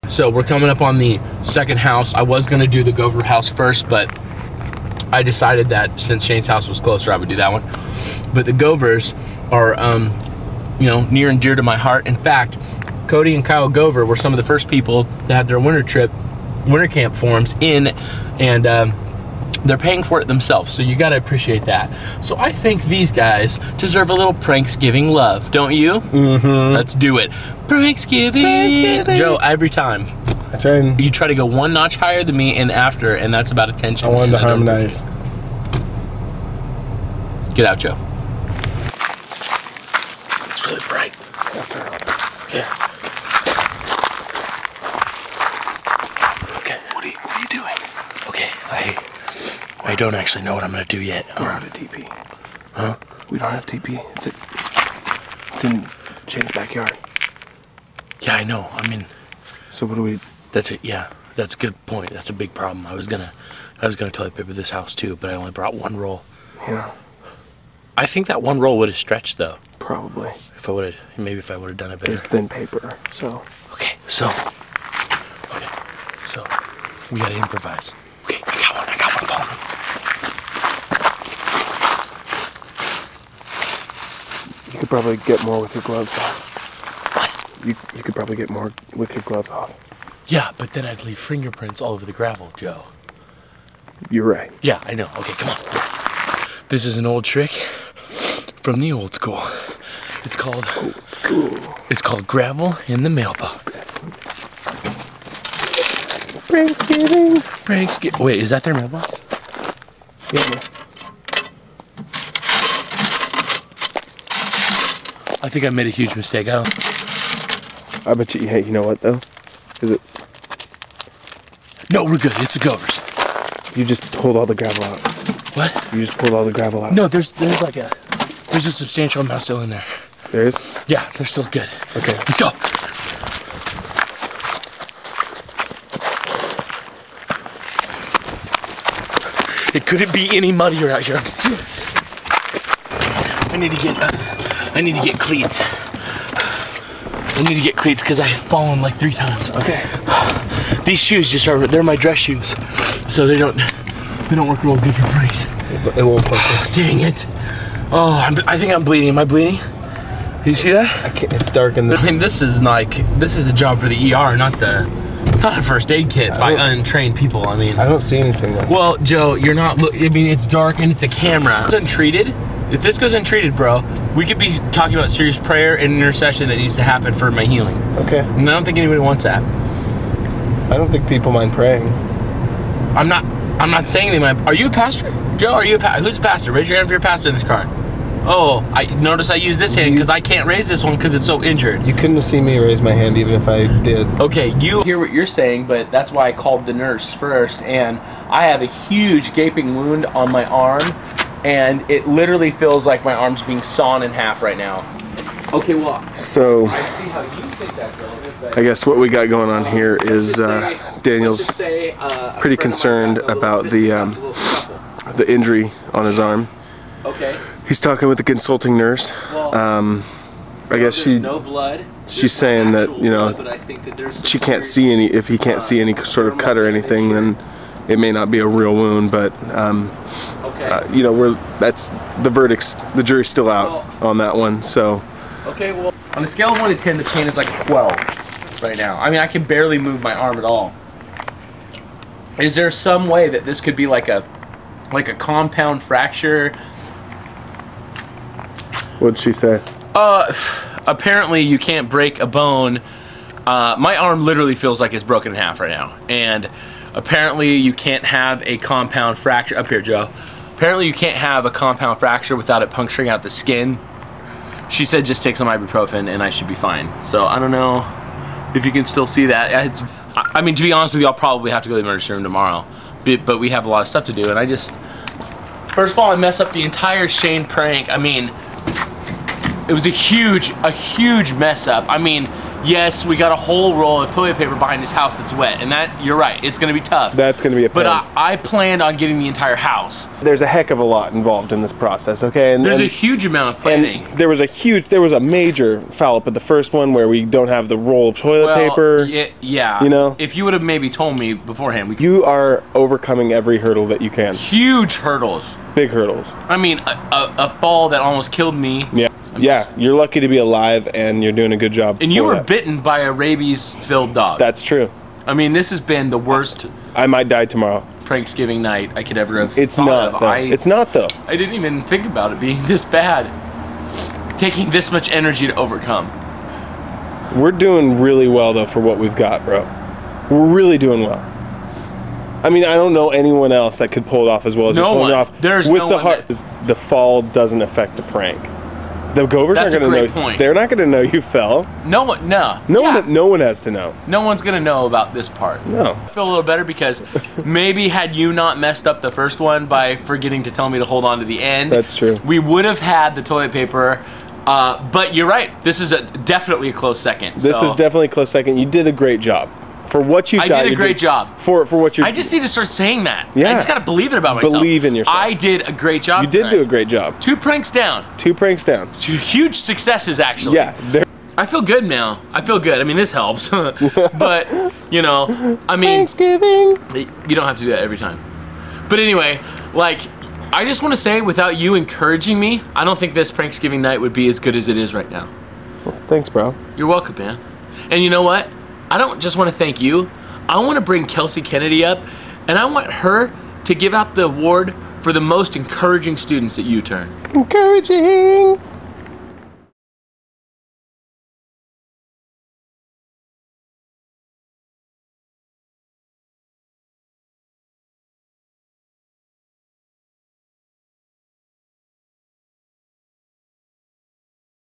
So we're coming up on the second house. I was gonna do the Gover house first, but I decided that since Shane's house was closer, I would do that one. But the Govers are, you know, near and dear to my heart. In fact, Cody and Kyle Gover were some of the first people to have their winter camp forms in, and they're paying for it themselves, so you gotta appreciate that. So I think these guys deserve a little Pranksgiving love, don't you? Mm-hmm. Let's do it. Pranksgiving. Joe, every time. You try to go one notch higher than me and after, and that's about attention. I wanted to harmonize. Get out, Joe. It's really bright. Okay. Okay, what are you doing? Okay, I don't actually know what I'm gonna do yet. We're out of TP. Huh? We don't have TP. It's in Shane's backyard. Yeah, I know. I mean, so what do we? That's it. Yeah, that's a good point. That's a big problem. I was gonna toilet paper this house too, but I only brought one roll. Yeah. I think that one roll would have stretched though. Probably. If I would have done it better. It's thin paper, so. Okay, so we gotta improvise. Okay, I got one phone. You could probably get more with your gloves off. What? You could probably get more with your gloves off. Yeah, but then I'd leave fingerprints all over the gravel, Joe. You're right. Yeah, I know. Okay, come on. This is an old trick from the old school. It's called gravel in the mailbox. Pranksgiving. Wait, is that their mailbox? Yeah. I think I made a huge mistake. I bet you. Hey, you know what though? Is it? No, we're good. It's the Govers. You just pulled all the gravel out. What? You just pulled all the gravel out. No, there's a substantial amount still in there. There is? Yeah, they're still good. Okay. Let's go. It couldn't be any muddier out here. I need to get cleats. I need to get cleats because I have fallen like 3 times. Okay. These shoes they're my dress shoes. So they don't work real good for pranks. It won't focus. Dang it. Oh, I think I'm bleeding. Am I bleeding? Do you see that? I can't, it's dark in the... I mean, this is a job for the ER, not a first aid kit by untrained people. I mean, I don't see anything though. Well, Joe, you're not I mean, it's dark and it's a camera. It's untreated. If this goes untreated, bro, we could be talking about serious prayer and intercession that needs to happen for my healing. Okay. And I don't think anybody wants that. I don't think people mind praying. I'm not saying they mind. Are you a pastor? Joe, are you who's a pastor? Raise your hand if you're a pastor in this car. Oh, I notice I use this hand because I can't raise this one because it's so injured. You couldn't have seen me raise my hand even if I did. Okay, you hear what you're saying, but that's why I called the nurse first, and I have a huge gaping wound on my arm, and it literally feels like my arm's being sawn in half right now. Okay, well, so I see how you think that's relevant, but I guess what we got going on here is Daniel's pretty concerned about the injury on his arm. Okay. He's talking with the consulting nurse. I guess she's saying that, you know, she can't see any, if he can't see any sort of cut or anything, then it may not be a real wound, but you know, that's the verdict's, the jury's still out on that one. So okay, well, on a scale of 1 to 10, the pain is like 12 right now. I mean, I can barely move my arm at all. Is there some way that this could be like a compound fracture? What'd she say? Apparently you can't break a bone. My arm literally feels like it's broken in half right now. And apparently you can't have a compound fracture. Up here, Joe. Apparently you can't have a compound fracture without it puncturing out the skin. She said just take some ibuprofen and I should be fine. So I don't know if you can still see that. I mean, to be honest with you, I'll probably have to go to the emergency room tomorrow. But we have a lot of stuff to do, and I just... First of all, I messed up the entire Shane prank. I mean... It was a huge mess up. I mean, yes, we got a whole roll of toilet paper behind his house that's wet, and that, you're right, it's gonna be tough. That's gonna be a pain. But I planned on getting the entire house. There's a heck of a lot involved in this process, okay? And there's a huge amount of planning. And there was a major foul up at the first one where we don't have the roll of toilet paper. Yeah. You know? If you would have maybe told me beforehand. You are overcoming every hurdle that you can. Huge hurdles. Big hurdles. I mean, a fall that almost killed me. Yeah. You're lucky to be alive, and you're doing a good job. And you were bitten by a rabies-filled dog. That's true. I mean, this has been the worst. I might die tomorrow. Pranksgiving night I could ever have It's not, though. It's not, though. I didn't even think about it being this bad. Taking this much energy to overcome. We're doing really well, though, for what we've got, bro. We're really doing well. I mean, I don't know anyone else that could pull it off as well as you're pulling it off. There's no one. The fall doesn't affect a prank. The Govers aren't going to know. That's a great point. They're not going to know you fell. No one, no. No one has to know. No one's going to know about this part. No. I feel a little better because maybe had you not messed up the first one by forgetting to tell me to hold on to the end. That's true. We would have had the toilet paper. But you're right. This is definitely a close second. This is definitely a close second. You did a great job. For what you've got. I did a great job. For what you're. I just need to start saying that. Yeah. I just gotta believe it about myself. Believe in yourself. I did a great job. You did do a great job. 2 pranks down. 2 pranks down. 2 huge successes, actually. Yeah. I feel good now. I feel good. I mean, this helps. But, you know, I mean. Thanksgiving. You don't have to do that every time. But anyway, like, I just want to say, without you encouraging me, I don't think this Pranksgiving night would be as good as it is right now. Well, thanks, bro. You're welcome, man. And you know what? I don't just want to thank you. I want to bring Kelsey Kennedy up, and I want her to give out the award for the most encouraging students at U-Turn. Encouraging.